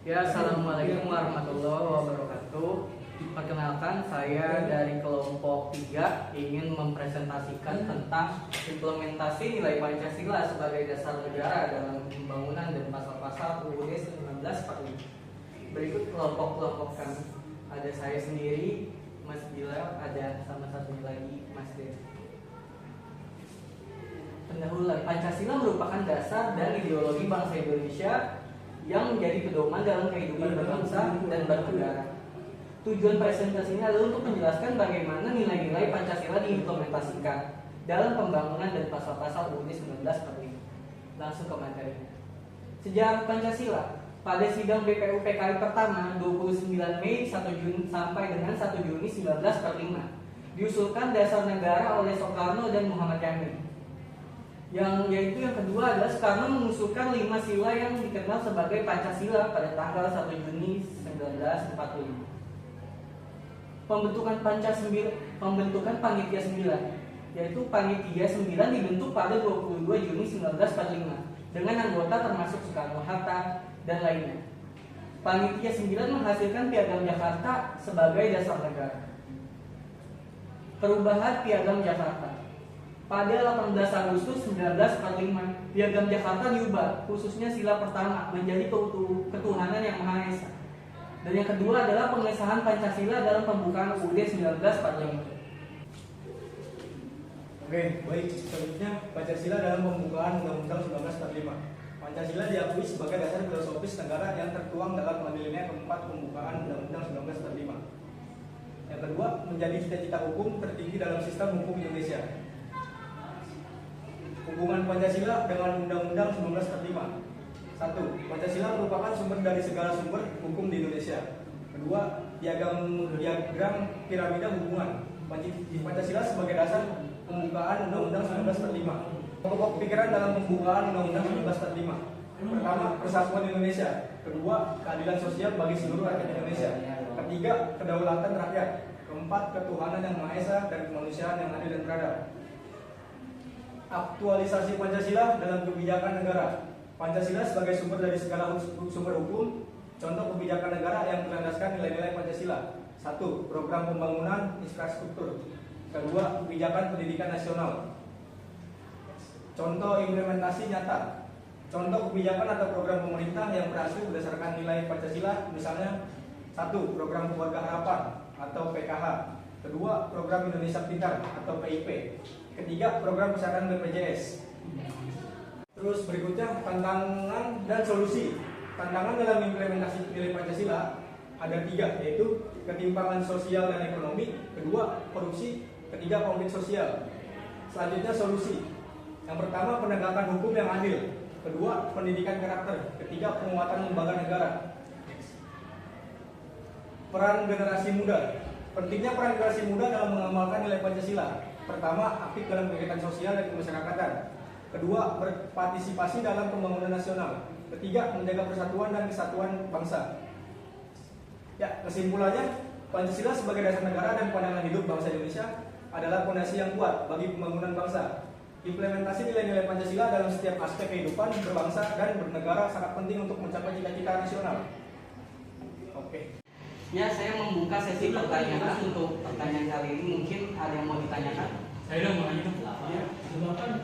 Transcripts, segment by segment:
Ya, assalamualaikum warahmatullahi wabarakatuh. Perkenalkan, saya dari kelompok 3 ingin mempresentasikan tentang implementasi nilai Pancasila sebagai dasar negara dalam pembangunan dan pasal-pasal UUD 1945. Berikut kelompok-kelompok kami. Ada saya sendiri, Mas Bila, ada sama satunya lagi Mas Dev. Pendahuluan, Pancasila merupakan dasar dan ideologi bangsa Indonesia yang menjadi pedoman dalam kehidupan berbangsa dan bernegara. Tujuan presentasinya adalah untuk menjelaskan bagaimana nilai-nilai Pancasila diimplementasikan dalam pembangunan dan pasal-pasal UUD 1945. Langsung ke materinya. Sejarah Pancasila. Pada sidang BPU PKI pertama 29 Mei 1 Juni sampai dengan 1 Juni 1945 diusulkan dasar negara oleh Soekarno dan Muhammad Yamin. Yaitu yang kedua adalah Soekarno mengusulkan 5 sila yang dikenal sebagai Pancasila pada tanggal 1 Juni 1945. Pembentukan Panitia 9, yaitu Panitia 9 dibentuk pada 22 Juni 1945 dengan anggota termasuk Soekarno-Hatta dan lainnya. Panitia 9 menghasilkan Piagam Jakarta sebagai dasar negara. Perubahan Piagam Jakarta. Pada 18 Agustus 1945, Piagam Jakarta diubah, khususnya sila pertama menjadi ketuhanan yang Maha Esa. Dan yang kedua adalah pengesahan Pancasila dalam pembukaan UUD 1945. Oke, baik. Selanjutnya Pancasila dalam pembukaan Undang-Undang 1945. Pancasila diakui sebagai dasar filosofis negara yang tertuang dalam alinea keempat pembukaan Undang-Undang 1945. Yang kedua, menjadi cita-cita hukum tertinggi dalam sistem hukum Indonesia. Hubungan Pancasila dengan Undang-Undang 1945. 1. Pancasila merupakan sumber dari segala sumber hukum di Indonesia. Kedua, diagram piramida hubungan Pancasila sebagai dasar pembukaan Undang-Undang 1945. Pokok pikiran dalam pembukaan Undang-Undang 1945. Pertama, persatuan Indonesia. Kedua, keadilan sosial bagi seluruh rakyat Indonesia. Ketiga, kedaulatan rakyat. Keempat, ketuhanan yang Maha Esa dan kemanusiaan yang adil dan beradab. Aktualisasi Pancasila dalam kebijakan negara. Pancasila sebagai sumber dari segala sumber hukum. Contoh kebijakan negara yang berlandaskan nilai-nilai Pancasila. 1. Program pembangunan infrastruktur. Kedua, kebijakan pendidikan nasional. Contoh implementasi nyata. Contoh kebijakan atau program pemerintah yang berhasil berdasarkan nilai Pancasila, misalnya 1. Program Keluarga Harapan atau PKH. Kedua, program Indonesia Pintar atau PIP. Ketiga, program kesehatan BPJS. Terus berikutnya, tantangan dan solusi. Tantangan dalam implementasi nilai Pancasila ada 3, yaitu ketimpangan sosial dan ekonomi. Kedua, korupsi. Ketiga, konflik sosial. Selanjutnya, solusi. Yang pertama, penegakan hukum yang adil. Kedua, pendidikan karakter. Ketiga, penguatan lembaga negara. Peran generasi muda. Pentingnya peran generasi muda dalam mengamalkan nilai Pancasila. Pertama, aktif dalam kegiatan sosial dan kemasyarakatan. Kedua, berpartisipasi dalam pembangunan nasional. Ketiga, menjaga persatuan dan kesatuan bangsa. Ya, kesimpulannya, Pancasila sebagai dasar negara dan pandangan hidup bangsa Indonesia adalah fondasi yang kuat bagi pembangunan bangsa. Implementasi nilai-nilai Pancasila dalam setiap aspek kehidupan berbangsa dan bernegara sangat penting untuk mencapai cita-cita nasional. Oke. Ya, saya membuka sesi pertanyaan. Untuk pertanyaan kali ini mungkin ada yang mau ditanyakan. Saya udah mau nanya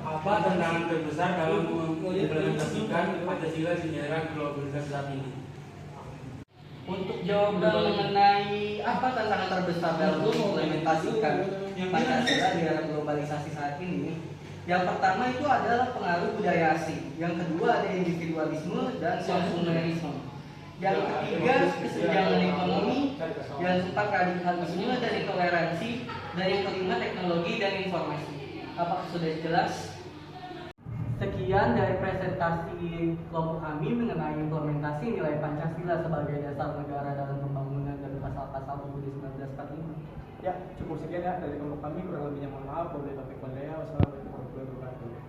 apa tantangan terbesar dalam mengimplementasikan Pancasila di era globalisasi saat ini? Untuk jawaban mengenai apa tantangan terbesar dalam mengimplementasikan Pancasila di era globalisasi saat ini, yang pertama itu adalah pengaruh budaya asing. Yang kedua ada individualisme dan konsumerisme. Yang ketiga, kesenjangan ekonomi. Yang keempat, radikalisme dan intoleransi. Dan yang kelima, teknologi dan informasi. Apakah sudah jelas? Sekian dari presentasi kelompok kami mengenai implementasi nilai Pancasila sebagai dasar negara dalam pembangunan dan pasal-pasal UUD 1945. Ya, cukup sekian ya dari kelompok kami. Kurang lebihnya mohon maaf. Wassalamualaikum warahmatullahi wabarakatuh.